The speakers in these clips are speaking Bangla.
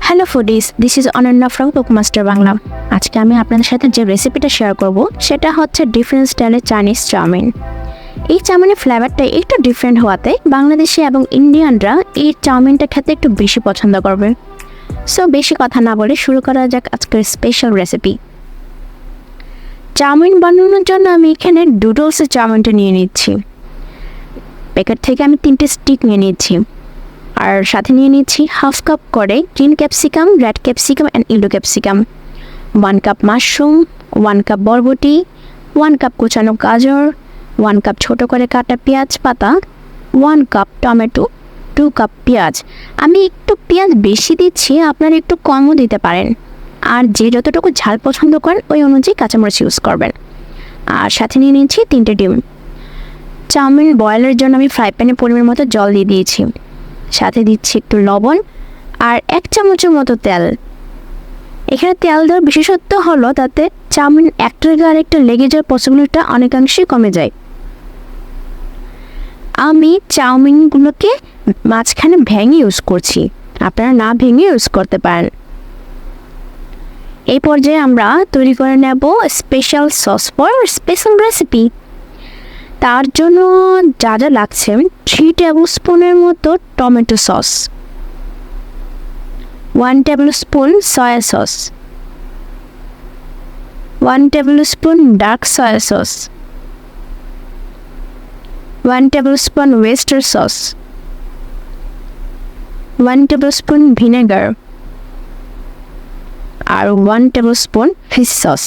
Hello foodies, this is Ananya from কুকমাস্টার Bangla. আজকে আমি আপনাদের সাথে যে রেসিপিটা শেয়ার করব সেটা হচ্ছে ডিফারেন্ট স্টাইলের চাইনিজ চাউমিন। এই চাউমিনের ফ্লেভারটা একটু ডিফারেন্ট হওয়াতে বাংলাদেশি এবং ইন্ডিয়ানরা এই চাউমিনটা খেতে একটু বেশি পছন্দ করবে। সো বেশি কথা না বলে শুরু করা যাক আজকের স্পেশাল রেসিপি। চাউমিন বানানোর জন্য আমি এখানে ডুডলসের চাউমিনটা নিয়ে নিচ্ছি। প্যাকেট থেকে আমি 3টে স্টিক নিয়ে নিচ্ছি, আর সাথে নিয়ে নিচ্ছি হাফ কাপ করে green capsicum, red capsicum and yellow capsicum, 1 cup mushroom, 1 cup বরবটি, 1 কাপ কুচানো গাজর, 1 কাপ ছোটো করে কাটা পেঁয়াজ পাতা, 1 কাপ টমেটো, 2 কাপ পেঁয়াজ। আমি একটু পেঁয়াজ বেশি দিচ্ছি, আপনারা একটু কমও দিতে পারেন, আর যে যতটুকু ঝাল পছন্দ করেন ওই অনুযায়ী কাঁচামরিচ ইউজ করবেন। আর সাথে নিয়ে নিচ্ছি 3টে ডিম। চাউমিন বয়েলের জন্য আমি ফ্রাই প্যানে পরিমাণ মতো জল দিয়ে দিয়েছি, সাথে দিচ্ছি একটু লবণ আর 1 চামচের মতো তেল। এখানে তেল দেওয়ার বিশেষত্ব হলো তাতে চাউমিন একটার গায়ে আরেকটা লেগে যাওয়ার পসিবিলিটিটা অনেকাংশেই কমে যায়। আমি চাউমিনগুলোকে মাঝখানে ভেঙে ইউজ করছি, আপনারা না ভেঙে ইউজ করতে পারেন। এই পর্যায়ে আমরা তৈরি করে নেব special sauce for special recipe. তার জন্য যা যা লাগছে, 3 টেবিল স্পুনের মতো tomato sauce, 1 table spoon soya sauce, 1 table spoon dark soya sauce, 1 table spoon oyster sauce, 1 table spoon vinegar, আর 1 টেবিল স্পুন ফিশ সস।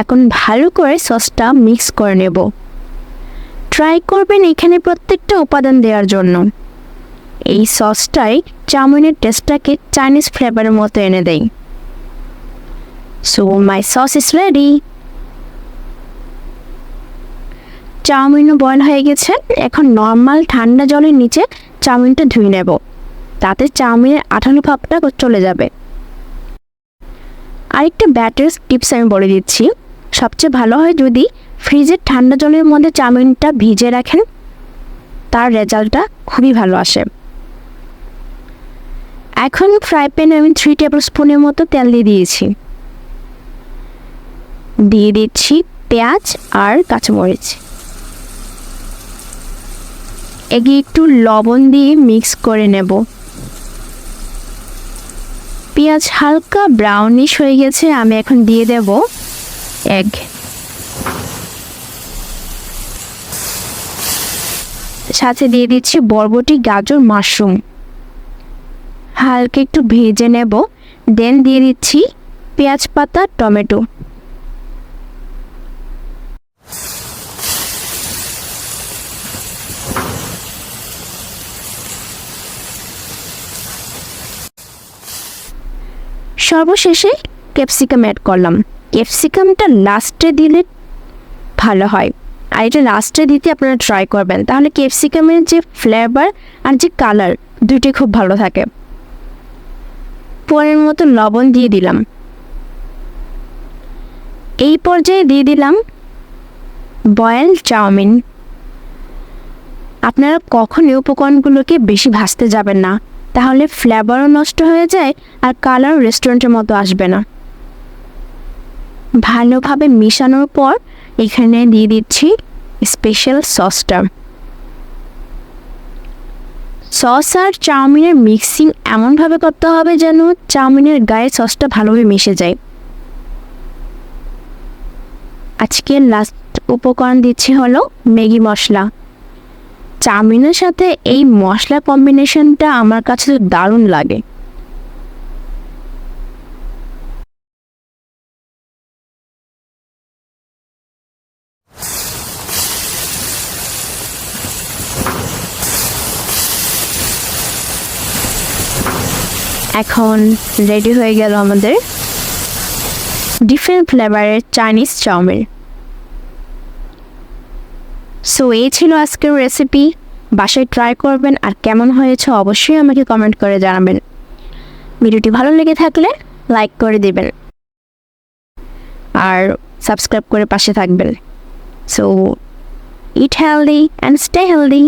এখন ভালো করে সসটা মিক্স করে নেব। ট্রাই করবেন এখানে প্রত্যেকটা উপাদান দেওয়ার জন্য। এই সসটাই চাউমিনের টেস্টটাকে চাইনিজ ফ্লেভারের মতো এনে দেয়। So my sauce is ready. চাউমিনও বয়েল হয়ে গেছে। এখন নর্মাল ঠান্ডা জলের নিচে চাউমিনটা ধুয়ে নেব, তাতে চাউমিনের আঠালো ভাবটা চলে যাবে। আরেকটা ব্যাটার টিপস আমি বলে দিচ্ছি, সবচেয়ে ভালো হয় যদি ফ্রিজের ঠান্ডা জলের মধ্যে চাউমিনটা ভিজে রাখেন, তার রেজাল্টটা খুবই ভালো আসে। এখন ফ্রাই প্যানে আমি 3 টেবিল স্পুনের মতো তেল দিয়ে দিয়েছি, দিয়ে দিচ্ছি পেঁয়াজ আর কাঁচামরিচ। এগে একটু লবণ দিয়ে মিক্স করে নেব। পেঁয়াজ হালকা ব্রাউনিশ হয়ে গেছে, আমি এখন দিয়ে দেব এগ। সাথে দিয়ে দিচ্ছি বরবটি, গাজর, মাশরুম। হালকা একটু ভেজে নেব, দেন দিয়ে দিচ্ছি পেঁয়াজ পাতা, টমেটো। সর্বশেষে ক্যাপসিকাম অ্যাড করলাম। ক্যাপসিকামটা লাস্টে দিলে ভালো হয়, আর এটা লাস্টে দিতে আপনারা ট্রাই করবেন, তাহলে ক্যাপসিকামের যে ফ্লেভার আর যে কালার দুইটাই খুব ভালো থাকে। পরের মতো লবণ দিয়ে দিলাম। এই পর্যায়ে দিয়ে দিলাম বয়েল চাউমিন। আপনারা কখনই উপকরণগুলোকে বেশি ভাজতে যাবেন না, তাহলে ফ্লেভারও নষ্ট হয়ে যায় আর কালার রেস্টুরেন্টের মতো আসবে না। ভালোভাবে মিশানোর পর এখানে দিয়ে দিচ্ছি স্পেশাল সসটা। সস আর চাউমিনের মিক্সিং এমনভাবে করতে হবে যেন চাউমিনের গায়ে সসটা ভালোভাবে মিশে যায়। আজকে লাস্ট উপকরণ দিচ্ছি হলো ম্যাগি মশলা। চাউমিনের সাথে এই মশলা কম্বিনেশনটা আমার কাছে দারুণ লাগে। এখন রেডি হয়ে গেল আমাদের ডিফারেন্ট ফ্লেভারের চাইনিজ চাউমিন। সো এই ছিল আজকের রেসিপি। বাসায় ট্রাই করবেন, আর কেমন হয়েছে অবশ্যই আমাকে কমেন্ট করে জানাবেন। ভিডিওটি ভালো লেগে থাকলে লাইক করে দেবেন আর সাবস্ক্রাইব করে পাশে থাকবেন। So it healthy and stay healthy.